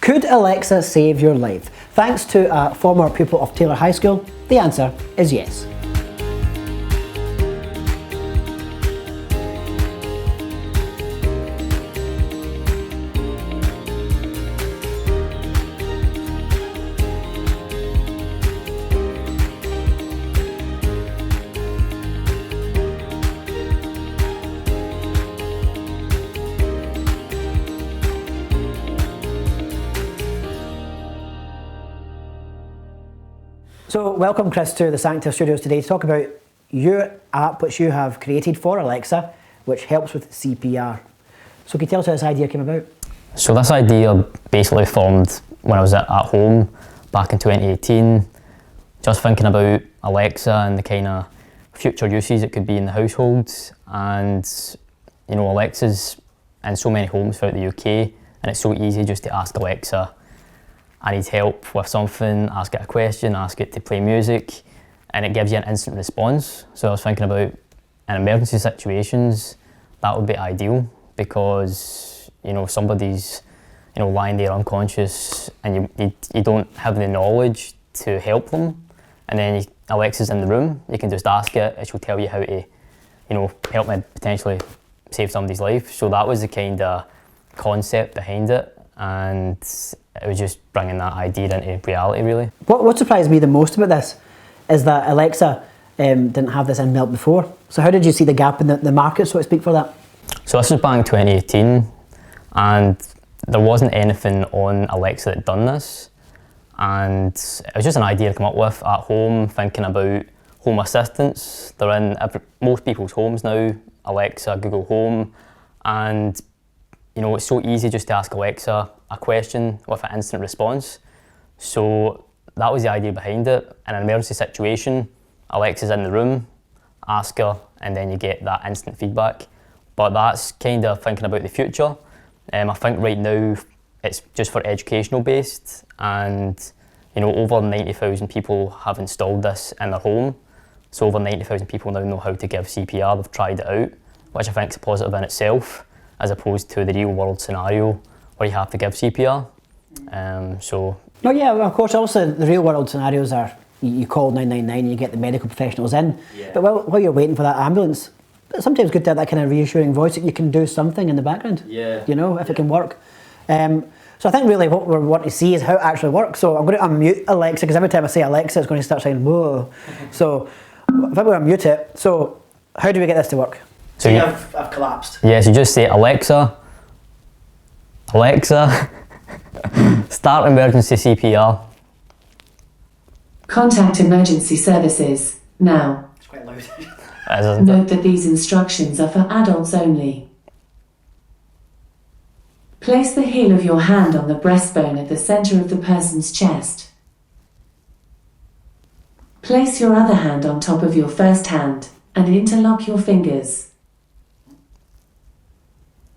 Could Alexa save your life? Thanks to a former pupil of Taylor High School, the answer is yes. So welcome Chris to the Sancta Studios today to talk about your app which you have created for Alexa which helps with CPR. So can you tell us how this idea came about? So this idea basically formed when I was at home back in 2018, just thinking about Alexa and the kind of future uses it could be in the household. And you know, Alexa's in so many homes throughout the UK and it's so easy just to ask Alexa, I need help with something, ask it a question, ask it to play music, and it gives you an instant response. So I was thinking about in emergency situations, that would be ideal because, you know, somebody's, you know, lying there unconscious and you don't have the knowledge to help them. And then Alexa's in the room, you can just ask it, it will tell you how to, you know, help me potentially save somebody's life. So that was the kind of concept behind it. And it was just bringing that idea into reality, really. What surprised me the most about this is that Alexa didn't have this inbuilt before. So how did you see the gap in the market, so to speak, for that? So this was back in 2018 and there wasn't anything on Alexa that done this. And it was just an idea to come up with at home, thinking about home assistants. They're in most people's homes now, Alexa, Google Home, and you know, it's so easy just to ask Alexa a question with an instant response. So that was the idea behind it. In an emergency situation, Alexa's in the room, ask her, and then you get that instant feedback. But that's kind of thinking about the future. I think right now it's just for educational based, and you know, over 90,000 people have installed this in their home. So over 90,000 people now know how to give CPR, they've tried it out, which I think is a positive in itself, as opposed to the real world scenario where you have to give CPR. No, yeah, well, of course, also the real world scenarios are you call 999 and you get the medical professionals in. Yeah. But while you're waiting for that ambulance, it's sometimes good to have that kind of reassuring voice that you can do something in the background. Yeah. You know, if it can work. So I think really what we want to see is how it actually works. So I'm going to unmute Alexa because every time I say Alexa, it's going to start saying whoa. So if I go unmute it, so how do we get this to work? So I've collapsed. Yes, you just say Alexa, start emergency CPR. Contact emergency services now. It's quite loud. Note that these instructions are for adults only. Place the heel of your hand on the breastbone at the center of the person's chest. Place your other hand on top of your first hand and interlock your fingers.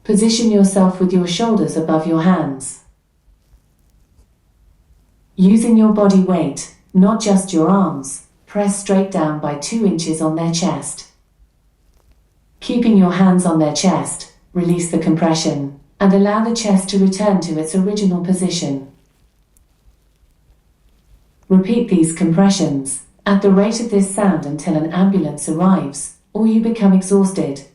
Position yourself with your shoulders above your hands. Using your body weight, not just your arms, press straight down by 2 inches on their chest. Keeping your hands on their chest, release the compression and allow the chest to return to its original position. Repeat these compressions at the rate of this sound until an ambulance arrives or you become exhausted.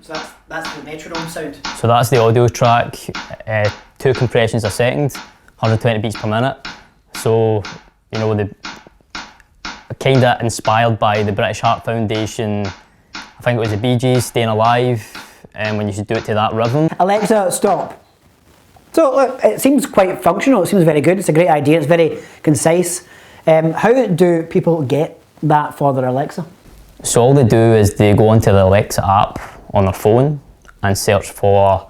So that's the metronome sound. So that's the audio track, 2 compressions a second, 120 beats per minute. So, you know, the kind of inspired by the British Heart Foundation, I think it was the Bee Gees, Staying Alive, and when you should do it to that rhythm. Alexa, stop. So look, it seems quite functional, it seems very good, it's a great idea, it's very concise. How do people get that for their Alexa? So all they do is they go onto the Alexa app on their phone and search for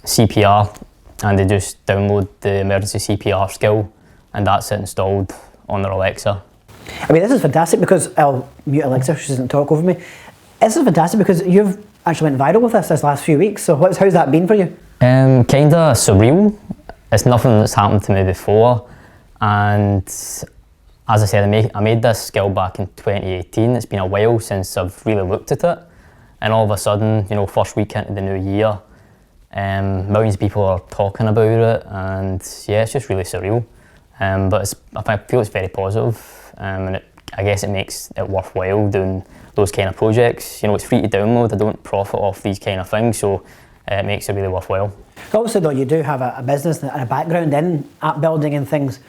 CPR, and they just download the emergency CPR skill, and that's it installed on their Alexa. I mean, this is fantastic because I'll mute Alexa, she doesn't talk over me. This is fantastic because you've actually went viral with this last few weeks, so how's that been for you? Kinda surreal. It's nothing that's happened to me before, and as I said, I made this skill back in 2018. It's been a while since I've really looked at it, and all of a sudden, you know, first week into the new year, Millions of people are talking about it, and yeah, it's just really surreal. But I feel it's very positive, and I guess it makes it worthwhile doing those kind of projects. You know, it's free to download. I don't profit off these kind of things, so it makes it really worthwhile. Obviously, though, you do have a business and a background in app building and things.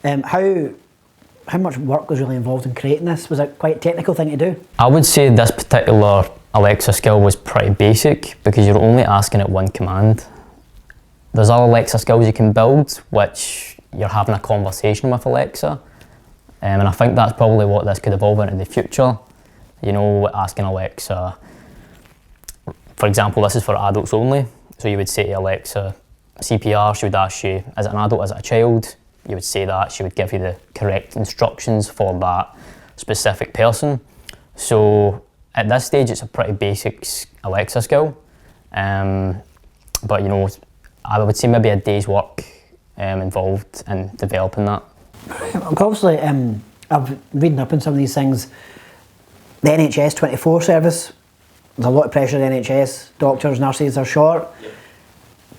How much work was really involved in creating this? Was it quite a technical thing to do? I would say this particular Alexa skill was pretty basic because you're only asking it one command. There's other Alexa skills you can build, which you're having a conversation with Alexa, and I think that's probably what this could evolve into in the future. You know, asking Alexa, for example, this is for adults only, so you would say to Alexa, CPR, she would ask you, is it an adult, is it a child? You would say that, she would give you the correct instructions for that specific person. So at this stage, it's a pretty basic Alexa skill, but you know, I would say maybe a day's work involved in developing that. Obviously, I've reading up on some of these things. The NHS 24 service, there's a lot of pressure on the NHS, doctors, nurses are short. Yep.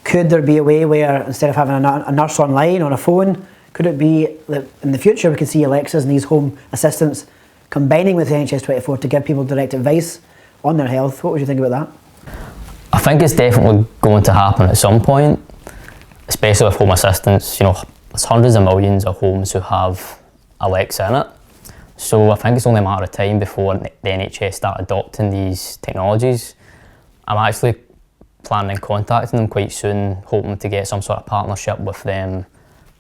Could there be a way where instead of having a nurse online on a phone, could it be that in the future we could see Alexas and these home assistants combining with the NHS 24 to give people direct advice on their health? What would you think about that? I think it's definitely going to happen at some point, especially with home assistants. You know, there's hundreds of millions of homes who have Alexa in it. So I think it's only a matter of time before the NHS start adopting these technologies. I'm actually planning on contacting them quite soon, hoping to get some sort of partnership with them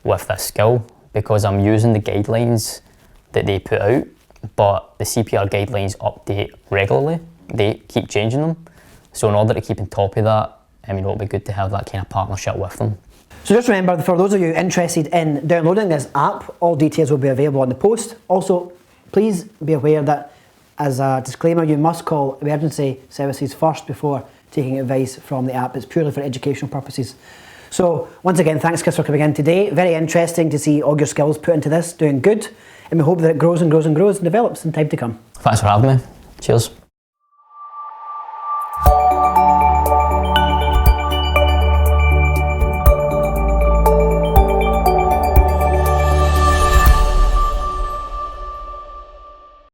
with this skill, because I'm using the guidelines that they put out, but the CPR guidelines update regularly. They keep changing them. So in order to keep on top of that, it'll be good to have that kind of partnership with them. So just remember, for those of you interested in downloading this app, all details will be available on the post. Also, please be aware that, as a disclaimer, you must call emergency services first before taking advice from the app. It's purely for educational purposes. So once again, thanks Chris for coming in today. Very interesting to see all your skills put into this, doing good, and we hope that it grows and grows and grows and develops in time to come. Thanks for having me. Cheers.